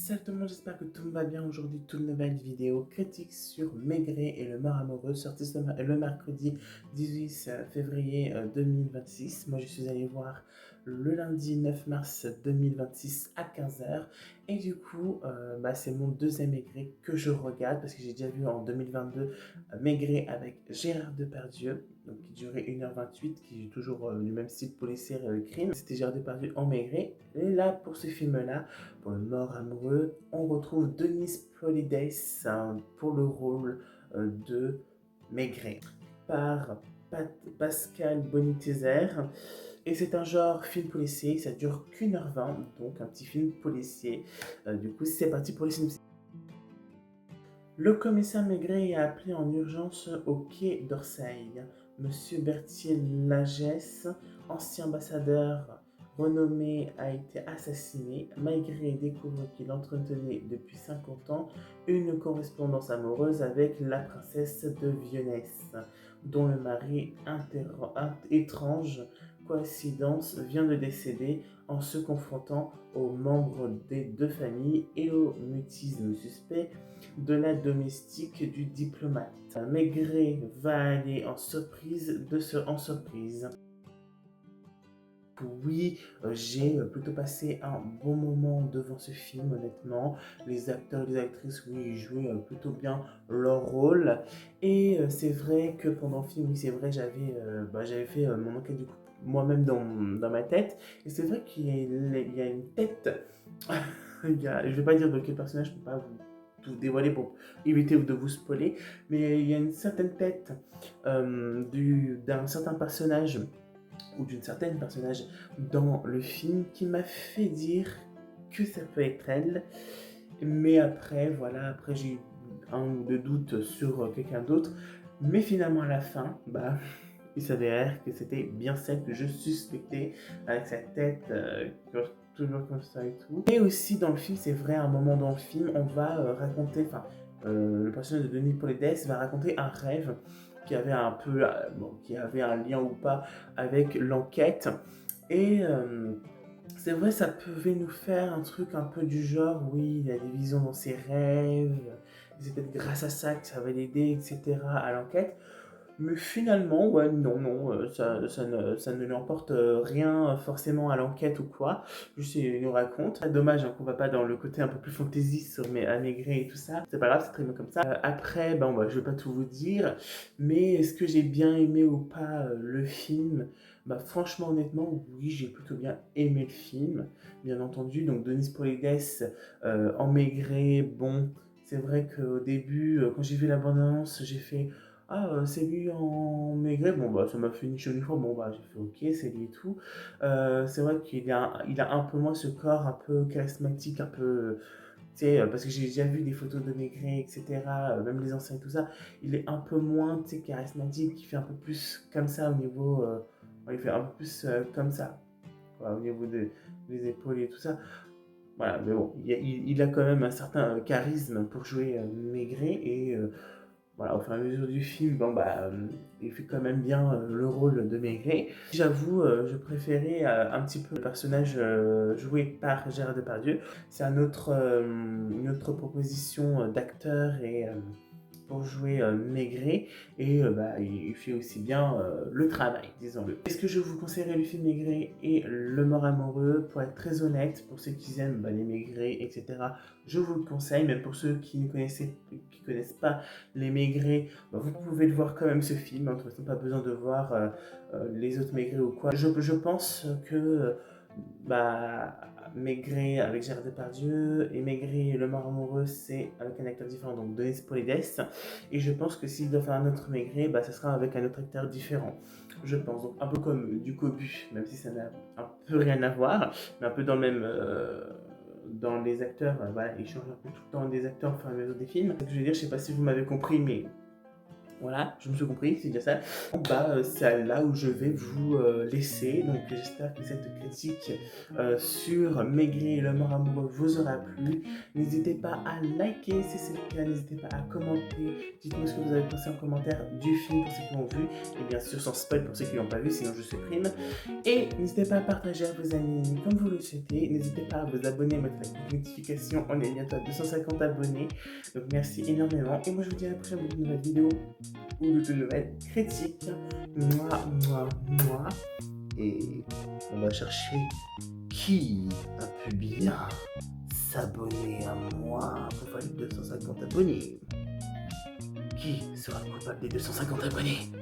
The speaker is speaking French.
Salut tout le monde, j'espère que tout va bien. Aujourd'hui, toute nouvelle vidéo critique sur Maigret et le mort amoureux, sorti le mercredi 18 février 2026. Moi, je suis allé voir le lundi 9 mars 2026 à 15 h. Et du coup, c'est mon deuxième Maigret que je regarde parce que j'ai déjà vu en 2022 Maigret avec Gérard Depardieu, donc qui durait 1h28, qui est toujours du même style policier crime. C'était Gérard Depardieu en Maigret. Et là, pour ce film-là, pour le mort amoureux, on retrouve Denise Polides pour le rôle de Maigret par Pascal Bonitezer. Et c'est un genre film policier, ça dure qu'1h20, donc un petit film policier. Du coup, c'est parti pour les synopsis. Le commissaire Maigret est appelé en urgence au quai d'Orsay. Monsieur Berthier Lagesse, ancien ambassadeur renommé, a été assassiné. Maigret découvre qu'il entretenait depuis 50 ans une correspondance amoureuse avec la princesse de Vionnès, dont le mari étrange coïncidence vient de décéder. En se confrontant aux membres des deux familles et au mutisme suspect de la domestique du diplomate, Maigret va aller en surprise en surprise. Oui, j'ai plutôt passé un bon moment devant ce film, honnêtement. Les acteurs et les actrices, oui, ils jouaient plutôt bien leur rôle. Et c'est vrai que pendant le film, oui, c'est vrai, j'avais fait mon enquête du coup moi-même dans ma tête. Et c'est vrai qu'il y a une tête. Je ne vais pas dire de quel personnage, je ne peux pas vous tout dévoiler pour éviter de vous spoiler. Mais il y a une certaine tête d'un certain personnage ou d'une certaine personnage dans le film qui m'a fait dire que ça peut être elle. Mais après, voilà, après j'ai eu un ou deux doutes sur quelqu'un d'autre. Mais finalement, à la fin, il s'avère que c'était bien celle que je suspectais avec sa tête toujours comme ça et tout. Et aussi dans le film, c'est vrai, à un moment dans le film, on va raconter, le personnage de Denis Polides va raconter un rêve qui avait un peu, qui avait un lien ou pas avec l'enquête. Et c'est vrai, ça pouvait nous faire un truc un peu du genre, oui, il a des visions dans ses rêves, c'est peut-être grâce à ça que ça va l'aider, etc. à l'enquête. Mais finalement, ouais, non, ça ne lui emporte rien forcément à l'enquête ou quoi. Juste, il nous raconte. Dommage qu'on va pas dans le côté un peu plus fantasy sur Maigret et tout ça. C'est pas grave, c'est très bien comme ça. Après, je vais pas tout vous dire. Mais est-ce que j'ai bien aimé ou pas le film? Franchement, honnêtement, oui, j'ai plutôt bien aimé le film, bien entendu. Donc, Denis Polides en Maigret, bon, c'est vrai qu'au début, quand j'ai vu la bande-annonce, j'ai fait ah, c'est lui en Maigret. Bon, ça m'a fait une chaud une fois. Bon, j'ai fait ok, c'est lui et tout. C'est vrai il a un peu moins ce corps un peu charismatique, un peu. Tu sais, parce que j'ai déjà vu des photos de Maigret, etc. Même les anciens et tout ça. Il est un peu moins, tu sais, charismatique. Il fait un peu plus comme ça au niveau. Ouais, il fait un peu plus comme ça, quoi, au niveau des épaules et tout ça. Voilà, mais bon, il a quand même un certain charisme pour jouer Maigret et voilà, au fur et à mesure du film, il fait quand même bien le rôle de Maigret. J'avoue, je préférais un petit peu le personnage joué par Gérard Depardieu. C'est une autre proposition d'acteur et pour jouer Maigret et il fait aussi bien le travail, disons-le. Est-ce que je vous conseillerais le film Maigret et Le Mort amoureux? Pour être très honnête, pour ceux qui aiment les Maigrets, etc., je vous le conseille. Même pour ceux qui ne connaissent pas les Maigrets, vous pouvez le voir quand même ce film. De toute façon, pas besoin de voir les autres Maigrets ou quoi. Je pense que bah, Maigret avec Gérard Depardieu et Maigret le mort amoureux, c'est avec un acteur différent, donc Denis Polides. Et je pense que s'il doit faire un autre Maigret, ça sera avec un autre acteur différent. Je pense, donc un peu comme du Cobu, même si ça n'a un peu rien à voir, mais un peu dans le même. Dans les acteurs, voilà, ils changent un peu tout le temps des acteurs au fur et à mesure des films. Ce que je veux dire, je sais pas si vous m'avez compris, mais Voilà, je me suis compris, c'est déjà ça. C'est là où je vais vous laisser. Donc j'espère que cette critique sur Maigret et le mort amoureux vous aura plu. N'hésitez pas à liker si c'est le cas, n'hésitez pas à commenter. Dites-moi ce que vous avez pensé en commentaire du film pour ceux qui l'ont vu. Et bien sûr sans spoil pour ceux qui ne l'ont pas vu, sinon je supprime. Et n'hésitez pas à partager à vos amis comme vous le souhaitez. N'hésitez pas à vous abonner, à mettre la notification. On est bientôt à 250 abonnés. Donc merci énormément. Et moi je vous dis à la prochaine pour une nouvelle vidéo ou de nouvelles critiques. Moi. Et on va chercher qui a pu bien s'abonner à moi pour faire les 250 abonnés. Qui sera coupable des 250 abonnés?